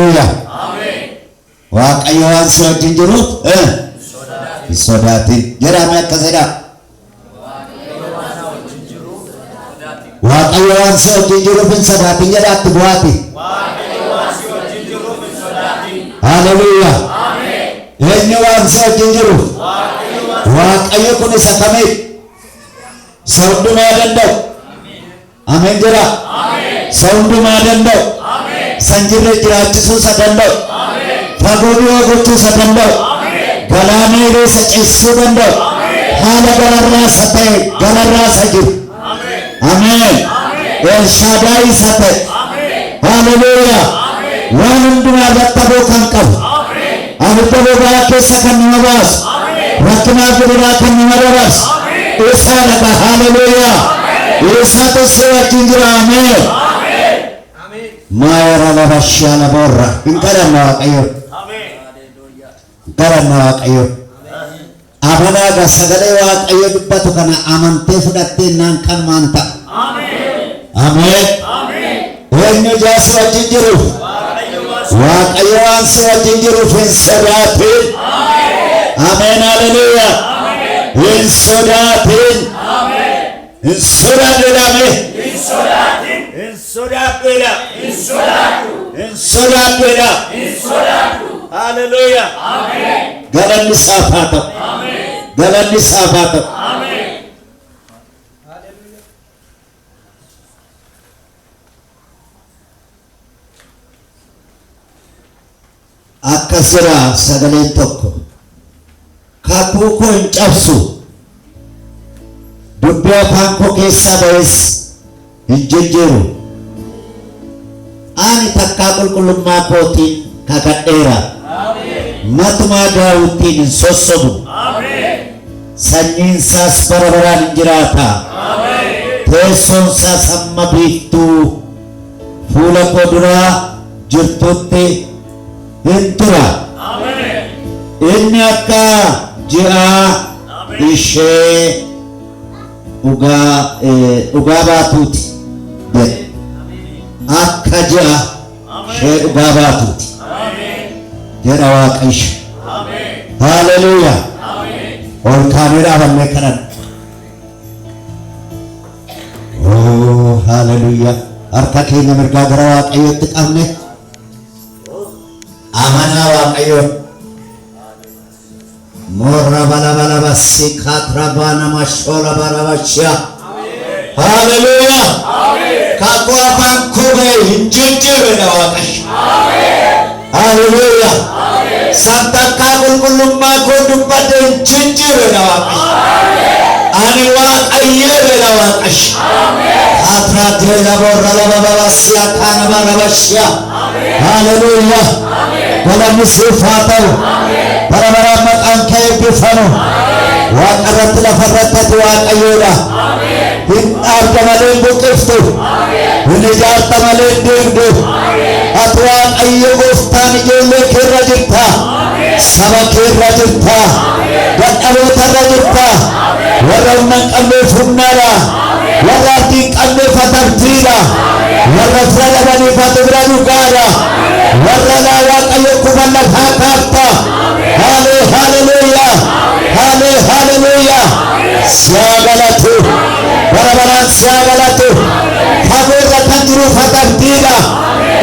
Hallelujah. Waaqayyo waan si wajjin jiruuf sodaatin jedhame akkasina. Waaqayyo waan si wajjin jiruuf hin sodaatin jedhaatti bu'aati. Hallelujah. Eenyu waan si wajjin jiruuf Waaqayyo kun isa kamiif isa hundumaa danda'u. Ameen jedha. Isa hundumaa danda'u. San jirre jiraachisuu isa danda'u. Fagoo dhiyoo gochuu isa danda'u. Galaana irra isa ceesisuu danda'u. Haala galarraa isa ta'e galarraa isa jiru. Ameen. El Shaddai isa ta'e. Hallelujah. Waan hundumaa irratti aboo kan qabu. Abidda boba'aa keessa kan nama baasu. Rakkinaaf biraa kan nama dabarsu. Isa laga. Hallelujah. Isa tosee wajjin jira. Ameen. Maayara labashyaa laborra. Hin kadhanna Waaqayyo. Kadhanna Waaqayyo. Amanaa sagalee Waaqayyo dubbatu kana amantee fudhattee naan kan maan ta'a. Ameen. Eenyu jaasi wajjin jiruuf Waaqayyo waan si wajjin jiruuf hin sodaatin. Ameen. Hallelujah. Hin sodaatin. Hin sodaadhedhame. Hin sodaadhedha. Hin sodaadhedha. Hallelujah. Galanni isaaf haa ta'u. Galanni isaaf haa ta'u. Akkas jira sagaleen tokko. Kakuu koo hin cabsu. Dubbii afaan koo keessaa ba'es hin jijjiiru. Ani takkaa qulqullummaa kootiin kakadheera. Matumaa Daawittiin hin sossobu. Sanyiin isaas bara baraan hin jiraata. Teessoon isaas hamma biiftuu fuula koo duraa jirtutti hin tura. Inni akka ji'a ishee dhugaa baatuuti jedhe. Akka ji'a ishee dhugaa baatuuti jedha Waaqayyo. Hallelujah. Ol kaanee dhaabannee kadhan. Oh, hallelujah. Harka keenya mirgaa gara Waaqayyootti qabne amanaa Waaqayyo. Morra bala bala basi katra bana mashola bara bashya. Hallelujah. Kakuu afaan koo hinjijjiirre dha Waaqayyo. Hallelujah. Santakkaa qulqullummaa koo dubbadhe hinjijjiirre dha Waaqayyo. Ani Waaqayyoodha dha Waaqayyo. Katra teela borra laba babasya kana bara bashya. Hallelujah. Galanni siif haa ta'u. Bara baraan maqaan kee eebbifamu. Waaqa irratti lafa irratti Waaqayyoodha. Hin dhaabda malee hin buqqiftu. Hin ijaarta malee hin diigdu. Ati Waaqayyo gooftaan ijoollee kee irra jirta. Saba kee irra jirta. Dadhaboota irra jirta. Warra humna hin qabneef humnaadha. Warra abdii hin qabneef atartiidha. Warra fira dhabaniif ati bira dhugaadha. Warra laa Waaqayyo kufa lafaa kaafta. Hallelujah. Hallelujah. Siagalatu. Barabaraan siagalatu. Fagurra kan jiru fatabdiidha.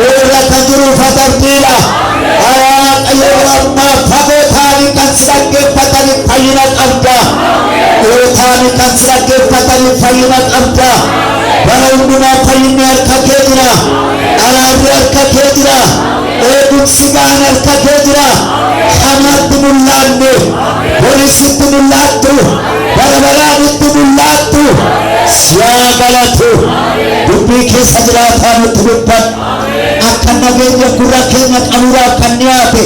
Irra kan jiru fatabdiidha. Waaqayyo amma fagoo taa'anii kan si dhaggeeffatanii fayyina qabda. Taa'anii kan si dhaggeeffatanii fayyina qabda. Bara hundumaa fayyinni harka kee jira. Araarri harka kee jira. Eegumsi gahaan harka kee jira. Kanaatti mul'anne. Borisatti mul'attu. Barabaraanitti mul'attu. Siyaa galatu. Dubbii keessa jiraataa nutti dubbadhu. Akka nageenya gurra keenya qabuudhaaf kan dhiyaate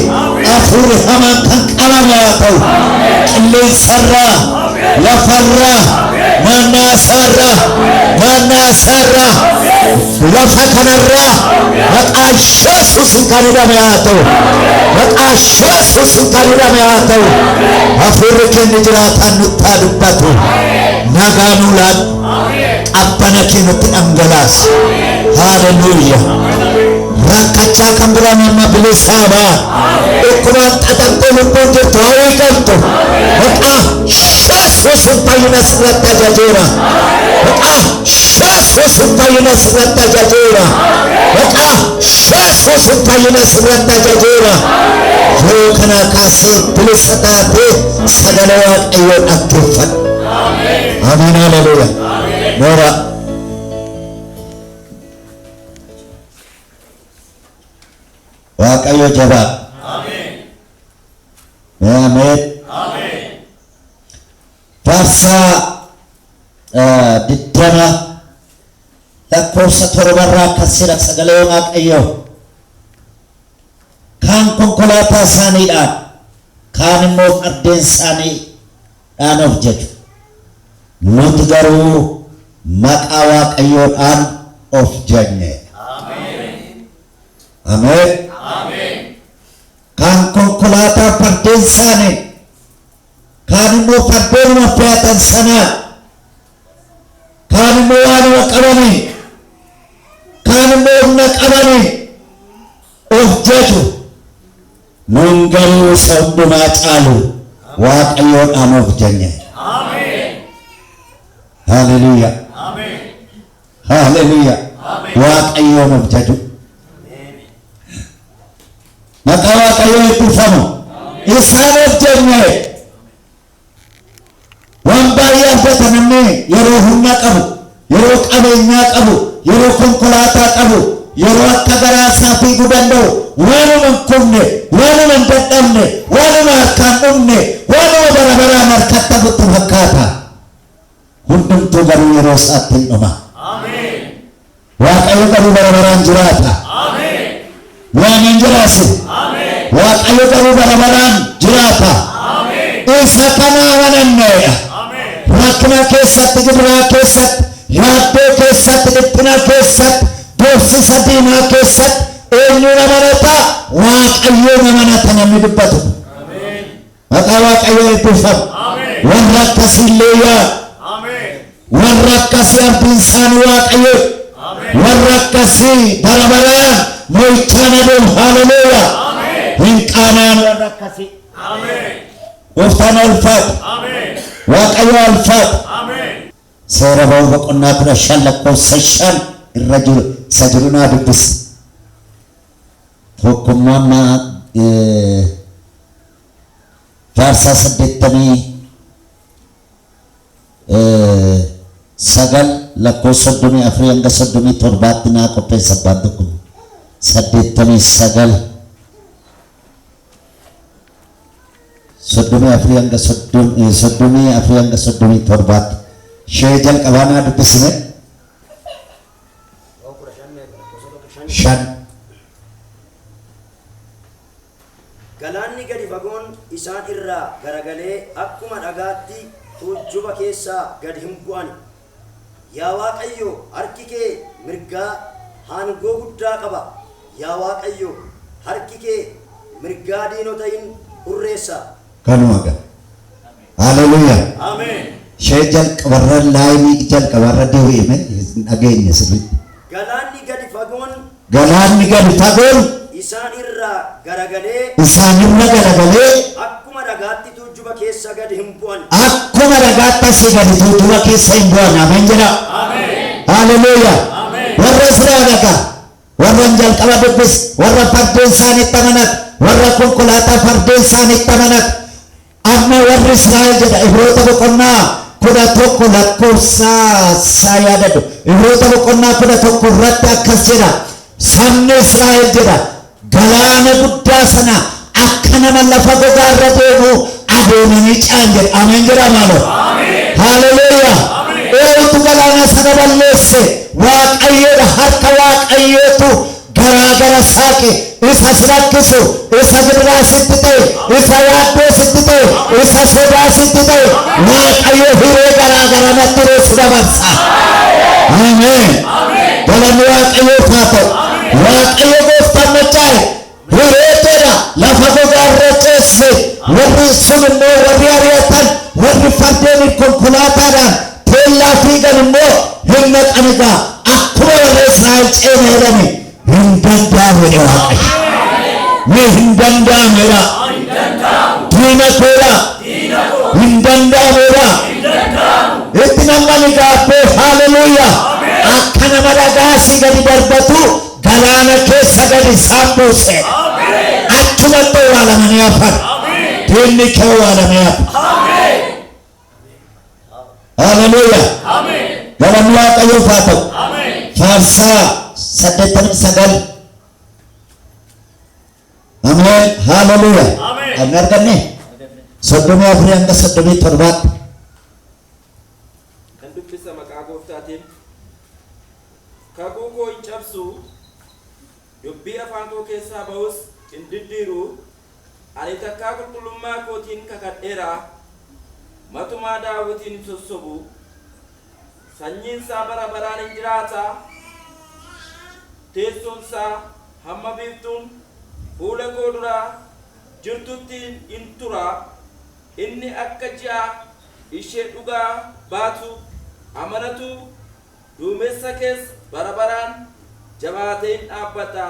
hafuurri hamaan kan qabame haa ta'u. Qilleensarraa, lafarraa, mannaasaarraa, lafa kanarraa maqaa Yesuusiin kan hidhame haa ta'u. Maqaa Yesuusiin kan hidhame haa ta'u. Hafuurri keenya jiraataan nutti haa dubbatu. Nagaa nuu laadhu. Qabbana kee nutti dhangalaasi. Hallelujah. Rakkacha kan biraan amma bilisaa ba'a. Dhukkuban xaxamtee lubbuun jirtu hawwii qabdu. Maqaa Yesuusiin fayyina sirratti ajajeera. Maqaa Yesuusiin fayyina sirratti ajajeera. Maqaa Yesuusiin fayyina sirratti ajajeera. Yeroo kana kaasee bilisa taatee sagalee Waaqayyoo dhaggeeffadhu. Amiin haleluuyaa. Noora. Waaqayyo jabaa. Amiin. Amiin. Amiin. Faarsaa diddama lakkoofsa torbarraa akkasiidha sagalee Waaqayyoo. Kaan konkolaataa isaaniidhaan kaan immoo fardeen isaaniidhaan of jaju. Nuti garuu maqaa Waaqayyoodhaan of jajne. Amiin. Amiin. Kaan konkolaataa fardeen isaanii kaan immoo fardeenuma fe'atan sanaa kaan immoo waanuma qabanii kaan immoo humna qabanii of jaju. Nun garuu isa hundumaa caalu Waaqayyoodhaan of jajne. Haleluuyaa. Haleluuyaa. Waaqayyoon of jaju. Maqaa Waaqayyoo eebbifamu. Isaan of jajne. Waan baay'ee argatan namni yeroo humna qabu, yeroo qabeenyaa qabu, yeroo konkolaataa qabu, yeroo akka garaa isaa fiiguu danda'u, waanuma hin kufne, waanuma hin dadhabne, waanuma harkaan dhumne, waanuma bara baraan harkatti hafutti fakkaata. Hundumtuu garuu yeroo isaatti hin dhuma. Waaqayyo garuu bara baraan jiraata. Waan hin jiraatu. Waaqayyo garuu bara baraan jiraata. Isa kana amananneedha. Rakkina keessatti, gidiraa keessatti, yaaddoo keessatti, dhiphina keessatti, doorsisa diinaa keessatti eenyuun amanata? Waaqayyoon amanata namni dubbatu. Maqaa Waaqayyoo eebbifamu. Warra akkasii illee yaa. Warra akkasii abdiin isaanii Waaqayyo. Warra akkasii bara baraan mo'ichaan adeemu. Haleluuyaa. Hin qaanaan warra akkasii. Gooftaan ulfaatu. Waaqayyo ulfaatu. Seera ba'uu boqonnaa 15 lakkoofsa 5 irra jiru isa jiru naa dubbisi. Tokkummaan faarsaa 89 lakkoofsa 34 hanga 37 naa qopheessa abbaan tokko. 89 34 hanga 37 shee jalqabaa naa dubbisne. Shan. Galaanni gadi fagoon isaan irraa garagalee akkuma dhagaatti tuujjuba keessaa gad hin bu'an. Yaa Waaqayyo harki kee mirgaa aangoo guddaa qaba. Yaa Waaqayyo harki kee mirgaa diinota hin hurreessa. Kanuma gaa. Haleluuyaa. Ameen. Shee jalqabarra laayinii jalqabarra deebi'ime dhageenya sirriitti. Galaanni gadi fagoon isaan irraa garagalee akkuma dhagaatti tuujjuba keessa gad hin bu'an. Akkuma dhagaatti asii gadi tuujjuba keessa hin bu'an. Ameen jedha. Haleluuyaa. Warra Israa'eelaa warra jalqaba dubbis warra fardeen isaaniitti amanat warra konkolaataa fardeen isaaniitti amanat amma warri Israa'el jedha Ibroota boqonnaa 11 lakkoofsa isaa yaadadhu. Ibroota boqonnaa 11 irratti akkas jedha. Sabni Israa'el jedha galaana guddaa sana akka nama lafa gogaa irra deemu adeemanii ce'an jedha. Ameen jedha maaloo. Haleluuyaa. Eenyutu galaana sana balleesse? Waaqayyoodha. Harka Waaqayyootu garaagara saaqe. Isa rakkisu, isa gidiraa sitti ta'e, isa yaaddoo sitti ta'e, isa sodaa sitti ta'e Waaqayyo hiree garaagara natti reessu dabarsa. Ameen. Galanni Waaqayyoof haa ta'u. Waaqayyo gooftaan machaa'e hireetedha lafa gogaa irra ceesse. Warri sun immoo warri ari'atan warri fardeen konkolaataadhaan teellaa fiigan immoo hin naqanigaa akkuma warra Israa'el ceena jedhame hindanda mera me hindanda mera dina kora hindanda mera itina malika pe hallelujah akkana madagasi gadi darbatu galana keessa gadi saambuse achuma to wala maniafar dinni ke wala maniafar hallelujah galamla kayo fato farsa sadetan sagal amen hallelujah benar kan nih sodomi afrian ka sodomi torbat kan dubbisa maqaa gooftaatiin kakuu koo hin cabsu dubbii afaan koo keessaa bahus hin diddiiru ani takkaa qulqullummaa kootiin kakadheera matumaa daawitiin hin sossobu sanyiinsaa bara baraan hin jiraata teessoonsaa hamma biiftuun fuula koo duraa jirtutti hin tura inni akka ji'a ishee dhugaa baatu amanatu duumessa keessa bara baraan jabaatee hin dhaabbata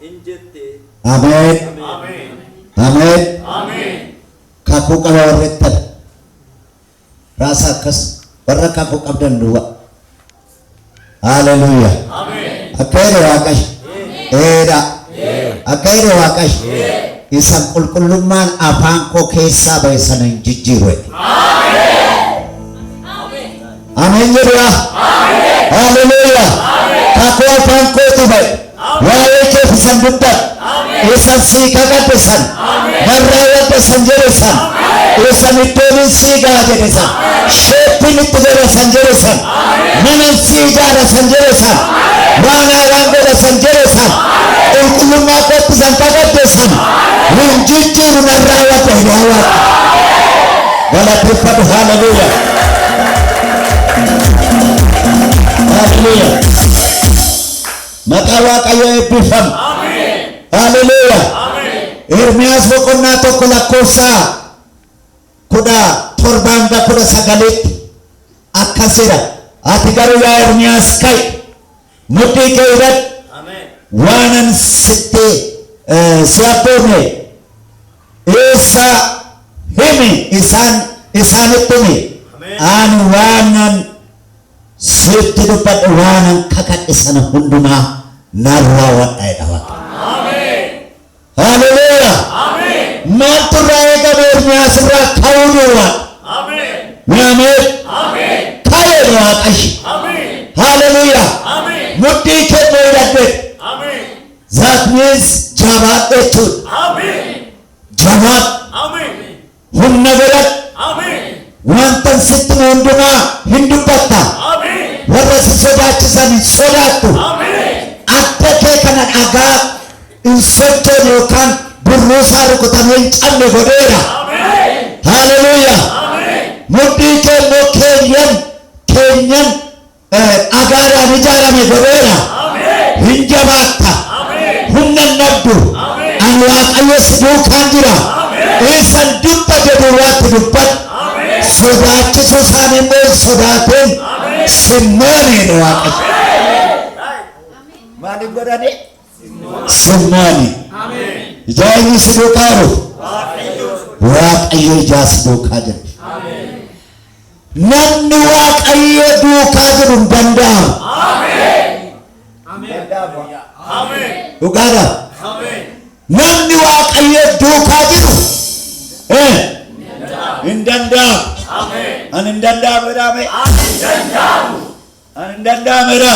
hin jette amen amen kakuu qaba warrettan rasa akkas warra kakuu qabdan duwwa hallelujah akkayre waaqash eeda akkayre waaqash isan qulqullummaan afaan koo keessaa bahe sana hin jijjiiru amen jedha hallelujah kakuu afaan kootu bahe waa'ee keef isan dubbat isan sii kakadde san barraawwadde san jedhe san isan iddooniin sii gaa jedhe san sheettiin itti godhe san jedhe san manan sii jaara san jedhe san waan haaraan godhe san jedhe san qulqullummaa kootti san kakadde san hin jijjiiru narraawwadde hidhaawwadde galateeffadhu hallelujah hallelujah maqaa waaqayyoo eebbifamu hallelujah Ermiyaas boqonnaa tokko lakkoofsaa 17 akkasidha ati garuu yaa Ermiyaas ka'i mudhii kee hidhadhu waanan sitti si abboome isa himi isaanitti himi ani waanan sitti dubbadhu waanan kakadhe sana hundumaa narraawwadha jedha Waaqayyo hallelujah maaltu irraa eegame Ermiyaas irraa ka'uu duwwaa amen ka'ee Waaqayyo hallelujah mudhii kee hidhadhe that means jabaadhu jechuudha jabaadhu humna godhadhu wantan sitti hundumaa hin dubbatta warra si sodaachisan hin sodaattu adda kee kana dhagaa hin sochoone yookaan burruusaa rukutamee hin cabne godheera hallelujah mudhii kee immoo keenyan dhagaadhaan ijaarame godheera hin jabaatta humna hin dhabdu ani Waaqayyo si duukaan jira isan dubba jedhu waatti dubbadhu sodaachisu isaan immoo sodaateen simmooniidha Waaqayyo maaliif godhani simmooni ijaarri si duukaaru Waaqayyo ijaa si duukaa jira namni Waaqayyo duukaa jiru hin danda'amu dhugaadha namni Waaqayyo duukaa jiru hin danda'amu ani hin danda'amu jedhame ani hin danda'amu jedha